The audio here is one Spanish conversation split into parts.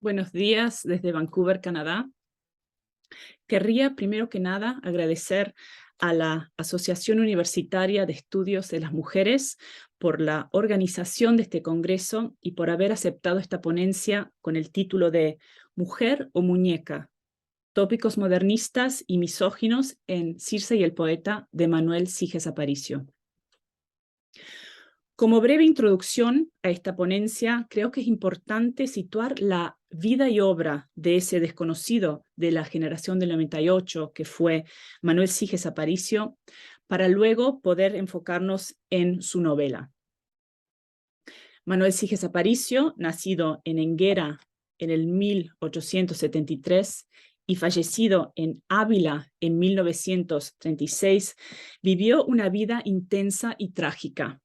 Buenos días desde Vancouver, Canadá. Querría primero que nada agradecer a la Asociación Universitaria de Estudios de las Mujeres por la organización de este congreso y por haber aceptado esta ponencia con el título de Mujer o Muñeca, tópicos modernistas y misóginos en Circe y el poeta, de Manuel Sijes Aparicio. Como breve introducción a esta ponencia, creo que es importante situar la vida y obra de ese desconocido de la generación del 98, que fue Manuel Sijes Aparicio, para luego poder enfocarnos en su novela. Manuel Sijes Aparicio, nacido en Enguera en el 1873 y fallecido en Ávila en 1936, vivió una vida intensa y trágica.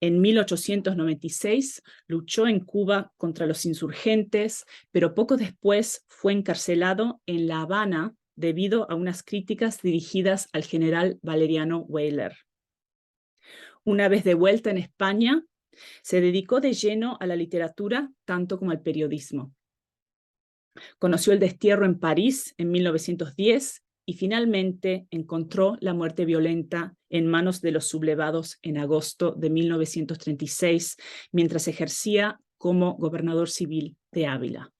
En 1896 luchó en Cuba contra los insurgentes, pero poco después fue encarcelado en La Habana debido a unas críticas dirigidas al general Valeriano Weyler. Una vez de vuelta en España, se dedicó de lleno a la literatura, tanto como al periodismo. Conoció el destierro en París en 1910 y finalmente encontró la muerte violenta en manos de los sublevados en agosto de 1936, mientras ejercía como gobernador civil de Ávila.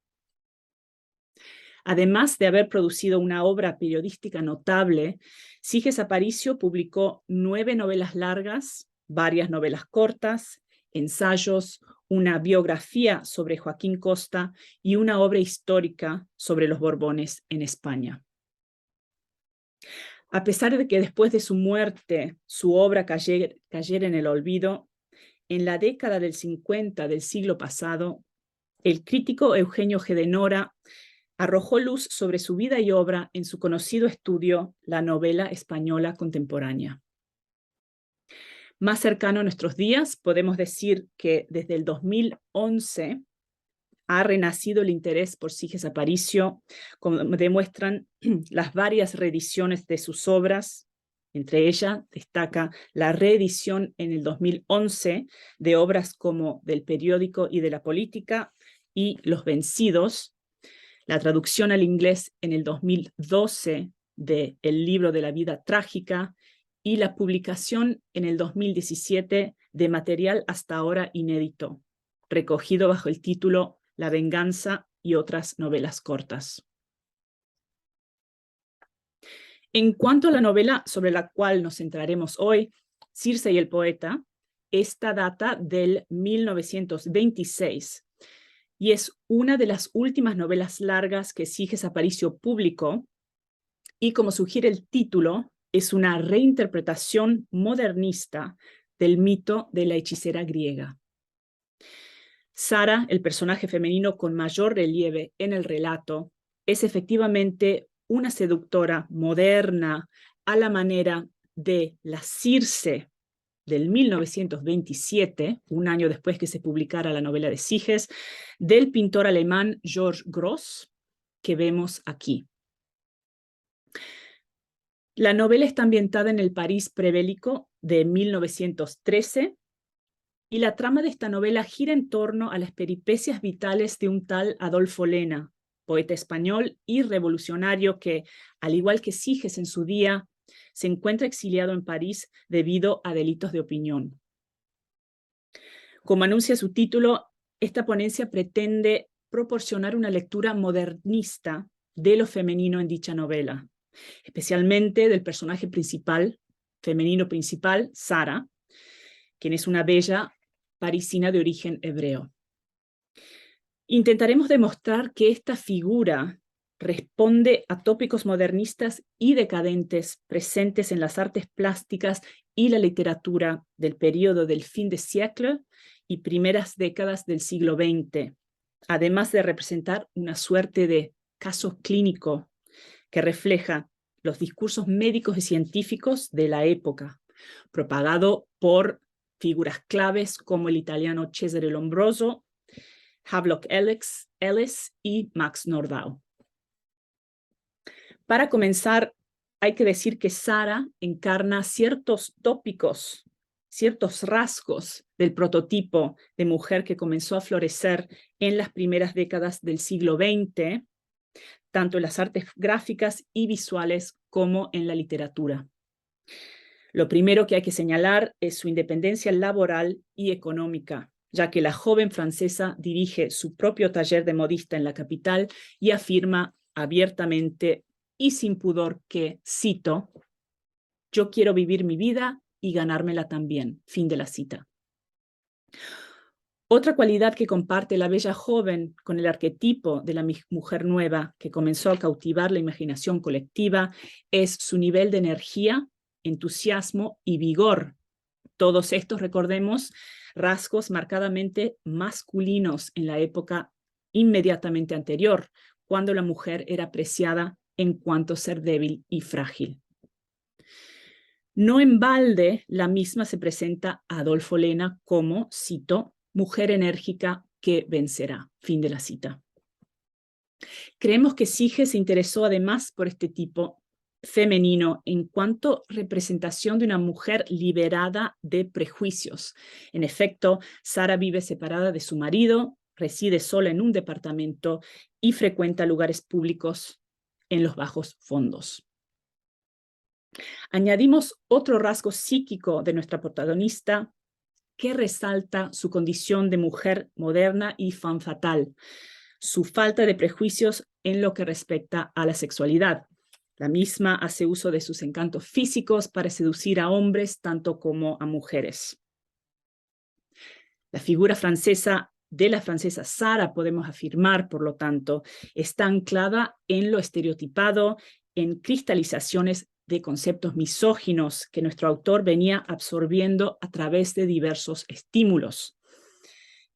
Además de haber producido una obra periodística notable, Sijes Aparicio publicó 9 novelas largas, varias novelas cortas, ensayos, una biografía sobre Joaquín Costa y una obra histórica sobre los Borbones en España. A pesar de que después de su muerte su obra cayera en el olvido, en la década del 50 del siglo pasado, el crítico Eugenio G. de Nora arrojó luz sobre su vida y obra en su conocido estudio La novela española contemporánea. Más cercano a nuestros días, podemos decir que desde el 2011 ha renacido el interés por Sijes Aparicio, como demuestran las varias reediciones de sus obras. Entre ellas destaca la reedición en el 2011 de obras como Del periódico y de la política y Los vencidos, la traducción al inglés en el 2012 de El libro de la vida trágica y la publicación en el 2017 de material hasta ahora inédito, recogido bajo el título La venganza y otras novelas cortas. En cuanto a la novela sobre la cual nos centraremos hoy, Circe y el poeta, esta data del 1926 y es una de las últimas novelas largas que Sijes Aparicio publicó y, como sugiere el título, es una reinterpretación modernista del mito de la hechicera griega. Sara, el personaje femenino con mayor relieve en el relato, es efectivamente una seductora moderna a la manera de la Circe del 1927, un año después que se publicara la novela de Sijes, del pintor alemán George Grosz, que vemos aquí. La novela está ambientada en el París prebélico de 1913 y la trama de esta novela gira en torno a las peripecias vitales de un tal Adolfo Lena, poeta español y revolucionario que, al igual que Sijes en su día, se encuentra exiliado en París debido a delitos de opinión. Como anuncia su título, esta ponencia pretende proporcionar una lectura modernista de lo femenino en dicha novela, especialmente del personaje principal, femenino principal, Sara, quien es una bella parisina de origen hebreo. Intentaremos demostrar que esta figura responde a tópicos modernistas y decadentes presentes en las artes plásticas y la literatura del periodo del fin de siècle y primeras décadas del siglo XX, además de representar una suerte de caso clínico que refleja los discursos médicos y científicos de la época, propagado por figuras claves como el italiano Cesare Lombroso, Havelock Ellis y Max Nordau. Para comenzar, hay que decir que Sara encarna ciertos tópicos ciertos rasgos del prototipo de mujer que comenzó a florecer en las primeras décadas del siglo XX, tanto en las artes gráficas y visuales como en la literatura. Lo primero que hay que señalar es su independencia laboral y económica, ya que la joven francesa dirige su propio taller de modista en la capital y afirma abiertamente y sin pudor que, cito, «Yo quiero vivir mi vida y ganármela también», fin de la cita. Otra cualidad que comparte la bella joven con el arquetipo de la mujer nueva que comenzó a cautivar la imaginación colectiva es su nivel de energía, entusiasmo y vigor. Todos estos, recordemos, rasgos marcadamente masculinos en la época inmediatamente anterior, cuando la mujer era apreciada en cuanto ser débil y frágil. No en balde, la misma se presenta a Adolfo Lena como, cito, mujer enérgica que vencerá, fin de la cita. Creemos que Sige se interesó además por este tipo femenino en cuanto representación de una mujer liberada de prejuicios. En efecto, Sara vive separada de su marido, reside sola en un departamento y frecuenta lugares públicos en los bajos fondos. Añadimos otro rasgo psíquico de nuestra protagonista que resalta su condición de mujer moderna y femme fatale, su falta de prejuicios en lo que respecta a la sexualidad. La misma hace uso de sus encantos físicos para seducir a hombres tanto como a mujeres. La figura francesa de la francesa Sara, podemos afirmar, por lo tanto, está anclada en lo estereotipado, en cristalizaciones de conceptos misóginos que nuestro autor venía absorbiendo a través de diversos estímulos,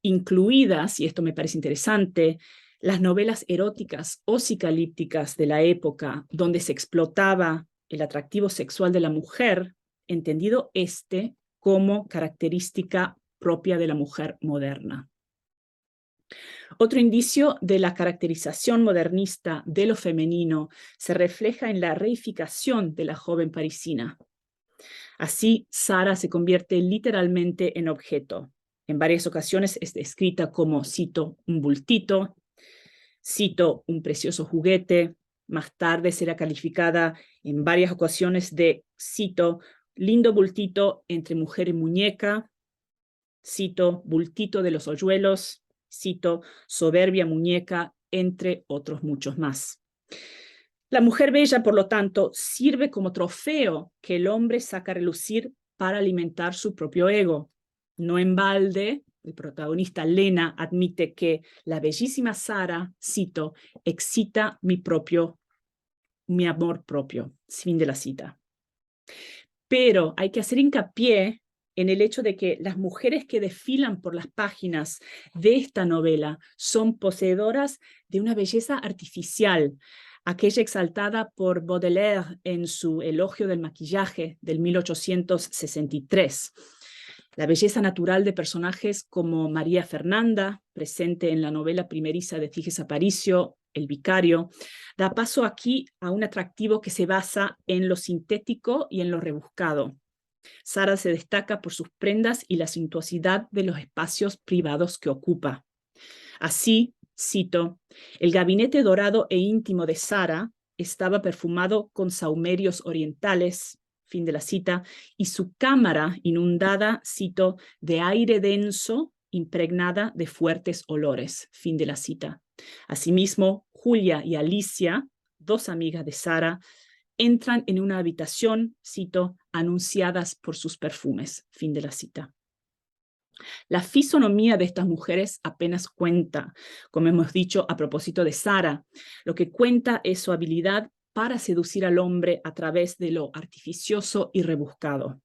incluidas, y esto me parece interesante, las novelas eróticas o psicalípticas de la época, donde se explotaba el atractivo sexual de la mujer, entendido como característica propia de la mujer moderna. Otro indicio de la caracterización modernista de lo femenino se refleja en la reificación de la joven parisina. Así, Sara se convierte literalmente en objeto. En varias ocasiones es descrita como, cito, un bultito, cito, un precioso juguete. Más tarde será calificada en varias ocasiones de, cito, lindo bultito entre mujer y muñeca, cito, bultito de los hoyuelos, cito, soberbia muñeca, entre otros muchos más. La mujer bella, por lo tanto, sirve como trofeo que el hombre saca a relucir para alimentar su propio ego. No en balde, el protagonista Lena admite que la bellísima Sara, cito, excita mi amor propio, fin de la cita. Pero hay que hacer hincapié en el hecho de que las mujeres que desfilan por las páginas de esta novela son poseedoras de una belleza artificial, aquella exaltada por Baudelaire en su Elogio del maquillaje del 1863. La belleza natural de personajes como María Fernanda, presente en la novela primeriza de Giges Aparicio, El vicario, da paso aquí a un atractivo que se basa en lo sintético y en lo rebuscado. Sara se destaca por sus prendas y la suntuosidad de los espacios privados que ocupa. Así, cito, el gabinete dorado e íntimo de Sara estaba perfumado con sahumerios orientales, fin de la cita, y su cámara inundada, cito, de aire denso, impregnada de fuertes olores, fin de la cita. Asimismo, Julia y Alicia, dos amigas de Sara, entran en una habitación, cito, anunciadas por sus perfumes, fin de la cita. La fisonomía de estas mujeres apenas cuenta, como hemos dicho a propósito de Sara. Lo que cuenta es su habilidad para seducir al hombre a través de lo artificioso y rebuscado.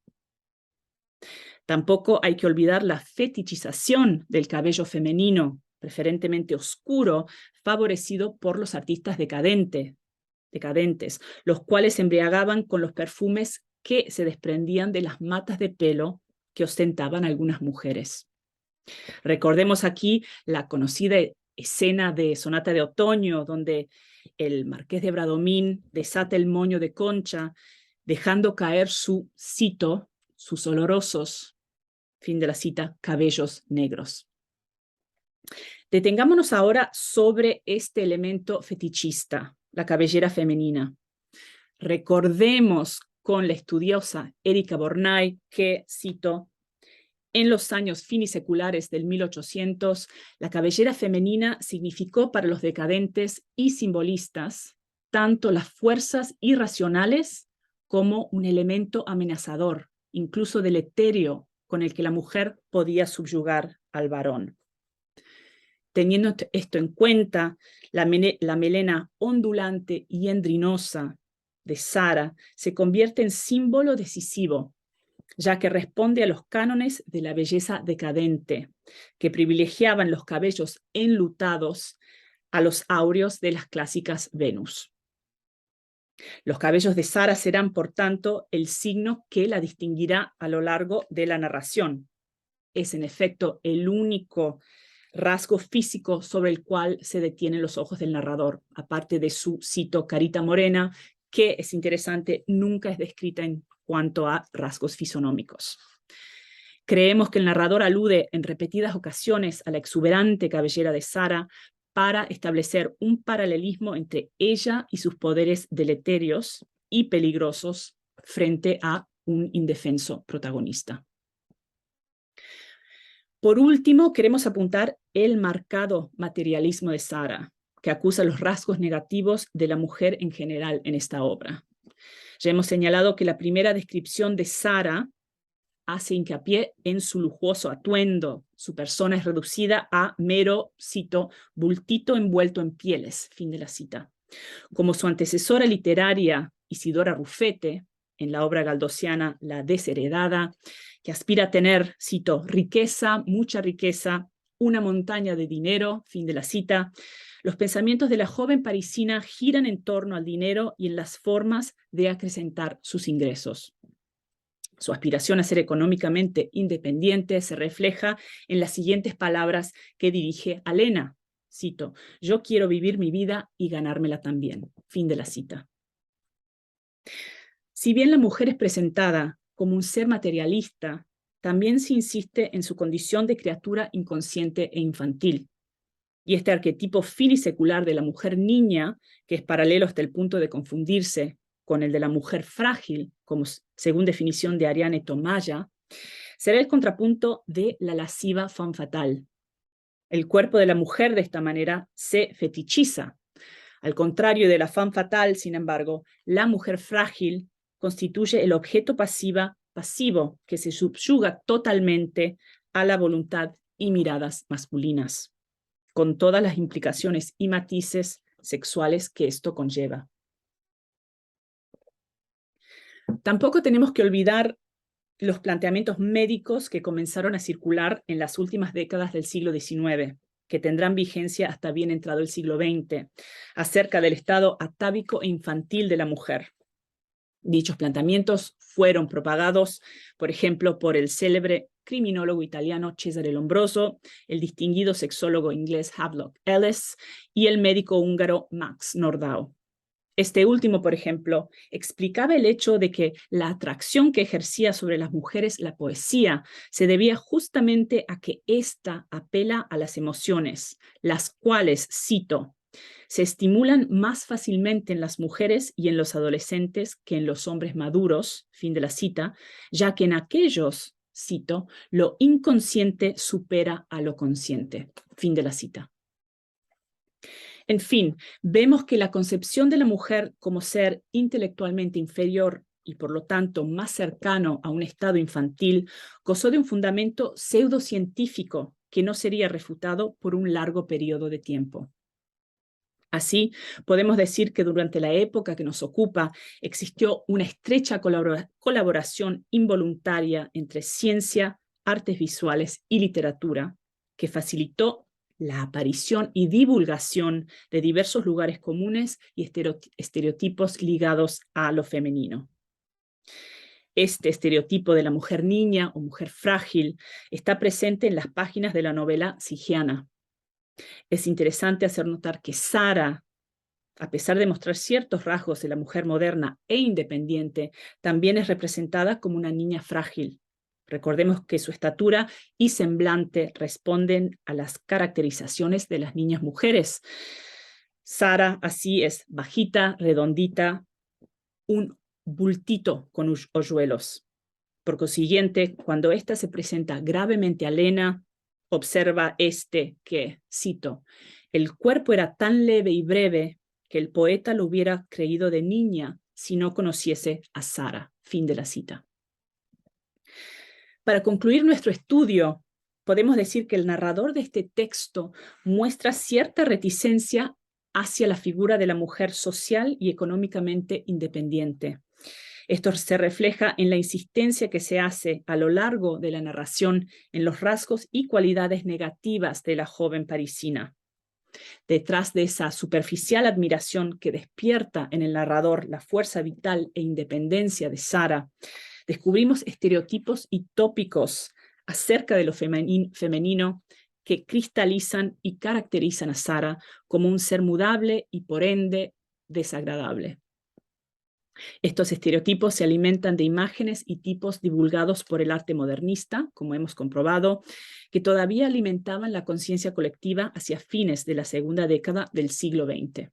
Tampoco hay que olvidar la fetichización del cabello femenino, preferentemente oscuro, favorecido por los artistas decadentes, los cuales se embriagaban con los perfumes que se desprendían de las matas de pelo que ostentaban algunas mujeres. Recordemos aquí la conocida escena de Sonata de Otoño, donde el marqués de Bradomín desata el moño de Concha, dejando caer su cito, sus olorosos fin de la cita, cabellos negros. Detengámonos ahora sobre este elemento fetichista, la cabellera femenina. Recordemos con la estudiosa Erika Bornay que, cito, en los años finiseculares del 1800, la cabellera femenina significó para los decadentes y simbolistas tanto las fuerzas irracionales como un elemento amenazador, incluso deleterio, con el que la mujer podía subyugar al varón. Teniendo esto en cuenta, la melena ondulante y endrinosa de Sara se convierte en símbolo decisivo, ya que responde a los cánones de la belleza decadente, que privilegiaban los cabellos enlutados a los áureos de las clásicas Venus. Los cabellos de Sara serán, por tanto, el signo que la distinguirá a lo largo de la narración. Es, en efecto, el único rasgo físico sobre el cual se detienen los ojos del narrador, aparte de su, cito, carita morena, que es interesante, nunca es descrita en cuanto a rasgos fisonómicos. Creemos que el narrador alude en repetidas ocasiones a la exuberante cabellera de Sara para establecer un paralelismo entre ella y sus poderes deleterios y peligrosos frente a un indefenso protagonista. Por último, queremos apuntar el marcado materialismo de Sara, que acusa los rasgos negativos de la mujer en general en esta obra. Ya hemos señalado que la primera descripción de Sara hace hincapié en su lujoso atuendo. Su persona es reducida a mero, cito, bultito envuelto en pieles, fin de la cita. Como su antecesora literaria, Isidora Rufete, en la obra galdosiana La Desheredada, que aspira a tener, cito, riqueza, mucha riqueza, una montaña de dinero, fin de la cita. Los pensamientos de la joven parisina giran en torno al dinero y en las formas de acrecentar sus ingresos. Su aspiración a ser económicamente independiente se refleja en las siguientes palabras que dirige a Lena. Cito, yo quiero vivir mi vida y ganármela también. Fin de la cita. Si bien la mujer es presentada como un ser materialista, también se insiste en su condición de criatura inconsciente e infantil. Y este arquetipo filisecular de la mujer niña, que es paralelo hasta el punto de confundirse con el de la mujer frágil, como según definición de Ariane Tomaya, será el contrapunto de la lasciva femme fatale. El cuerpo de la mujer de esta manera se fetichiza. Al contrario de la femme fatale, sin embargo, la mujer frágil constituye el objeto pasivo que se subyuga totalmente a la voluntad y miradas masculinas, con todas las implicaciones y matices sexuales que esto conlleva. Tampoco tenemos que olvidar los planteamientos médicos que comenzaron a circular en las últimas décadas del siglo XIX, que tendrán vigencia hasta bien entrado el siglo XX, acerca del estado atávico e infantil de la mujer. Dichos planteamientos fueron propagados, por ejemplo, por el célebre criminólogo italiano Cesare Lombroso, el distinguido sexólogo inglés Havelock Ellis y el médico húngaro Max Nordau. Este último, por ejemplo, explicaba el hecho de que la atracción que ejercía sobre las mujeres la poesía se debía justamente a que ésta apela a las emociones, las cuales, cito, se estimulan más fácilmente en las mujeres y en los adolescentes que en los hombres maduros, fin de la cita, ya que en aquellos, cito, lo inconsciente supera a lo consciente, fin de la cita. En fin, vemos que la concepción de la mujer como ser intelectualmente inferior y por lo tanto más cercano a un estado infantil, gozó de un fundamento pseudocientífico que no sería refutado por un largo periodo de tiempo. Así, podemos decir que durante la época que nos ocupa existió una estrecha colaboración involuntaria entre ciencia, artes visuales y literatura que facilitó la aparición y divulgación de diversos lugares comunes y estereotipos ligados a lo femenino. Este estereotipo de la mujer niña o mujer frágil está presente en las páginas de la novela Sigiana. Es interesante hacer notar que Sara, a pesar de mostrar ciertos rasgos de la mujer moderna e independiente, también es representada como una niña frágil. Recordemos que su estatura y semblante responden a las caracterizaciones de las niñas mujeres. Sara así es bajita, redondita, un bultito con hoyuelos. Por consiguiente, cuando ésta se presenta gravemente a Lena, observa que, cito, el cuerpo era tan leve y breve que el poeta lo hubiera creído de niña si no conociese a Sara. Fin de la cita. Para concluir nuestro estudio, podemos decir que el narrador de este texto muestra cierta reticencia hacia la figura de la mujer social y económicamente independiente. Esto se refleja en la insistencia que se hace a lo largo de la narración en los rasgos y cualidades negativas de la joven parisina. Detrás de esa superficial admiración que despierta en el narrador la fuerza vital e independencia de Sara, descubrimos estereotipos y tópicos acerca de lo femenino que cristalizan y caracterizan a Sara como un ser mudable y por ende desagradable. Estos estereotipos se alimentan de imágenes y tipos divulgados por el arte modernista, como hemos comprobado, que todavía alimentaban la conciencia colectiva hacia fines de la segunda década del siglo XX.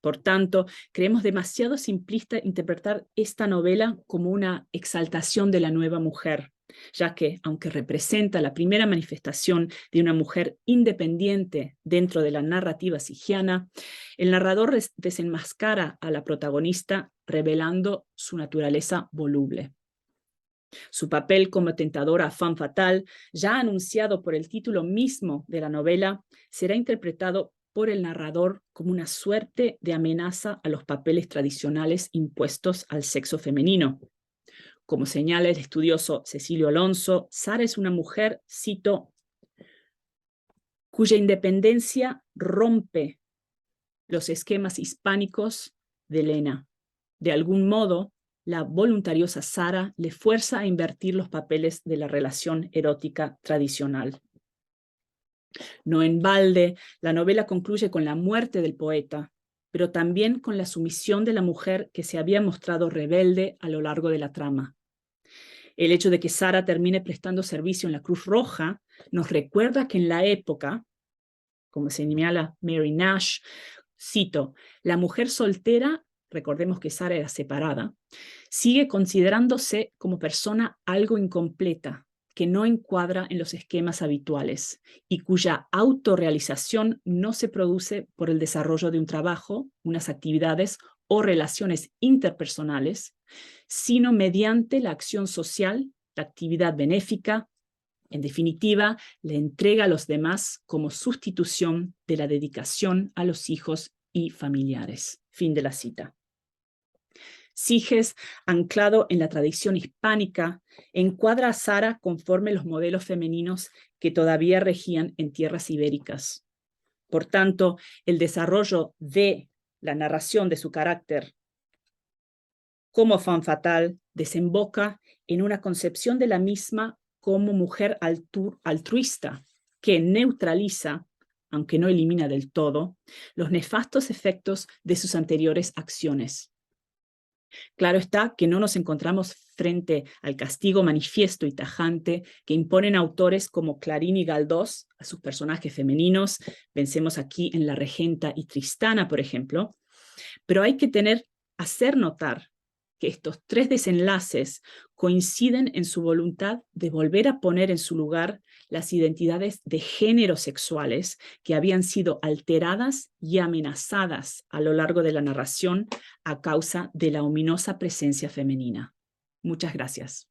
Por tanto, creemos demasiado simplista interpretar esta novela como una exaltación de la nueva mujer, ya que, aunque representa la primera manifestación de una mujer independiente dentro de la narrativa sigiana, el narrador desenmascara a la protagonista revelando su naturaleza voluble. Su papel como tentadora femme fatale, ya anunciado por el título mismo de la novela, será interpretado por el narrador como una suerte de amenaza a los papeles tradicionales impuestos al sexo femenino. Como señala el estudioso Cecilio Alonso, Sara es una mujer, cito, cuya independencia rompe los esquemas hispánicos de Lena. De algún modo, la voluntariosa Sara le fuerza a invertir los papeles de la relación erótica tradicional. No en balde, la novela concluye con la muerte del poeta, pero también con la sumisión de la mujer que se había mostrado rebelde a lo largo de la trama. El hecho de que Sara termine prestando servicio en la Cruz Roja nos recuerda que en la época, como señala Mary Nash, cito, la mujer soltera, recordemos que Sara era separada, sigue considerándose como persona algo incompleta, que no encuadra en los esquemas habituales y cuya autorrealización no se produce por el desarrollo de un trabajo, unas actividades o relaciones interpersonales, sino mediante la acción social, la actividad benéfica, en definitiva, la entrega a los demás como sustitución de la dedicación a los hijos y familiares. Fin de la cita. Siges, anclado en la tradición hispánica, encuadra a Sara conforme los modelos femeninos que todavía regían en tierras ibéricas. Por tanto, el desarrollo de la narración de su carácter como femme fatale desemboca en una concepción de la misma como mujer altruista que neutraliza, aunque no elimina del todo, los nefastos efectos de sus anteriores acciones. Claro está que no nos encontramos frente al castigo manifiesto y tajante que imponen autores como Clarín y Galdós a sus personajes femeninos. Pensemos aquí en la regenta y Tristana, por ejemplo. Pero hay que hacer notar que estos tres desenlaces coinciden en su voluntad de volver a poner en su lugar las identidades de género sexuales que habían sido alteradas y amenazadas a lo largo de la narración a causa de la ominosa presencia femenina. Muchas gracias.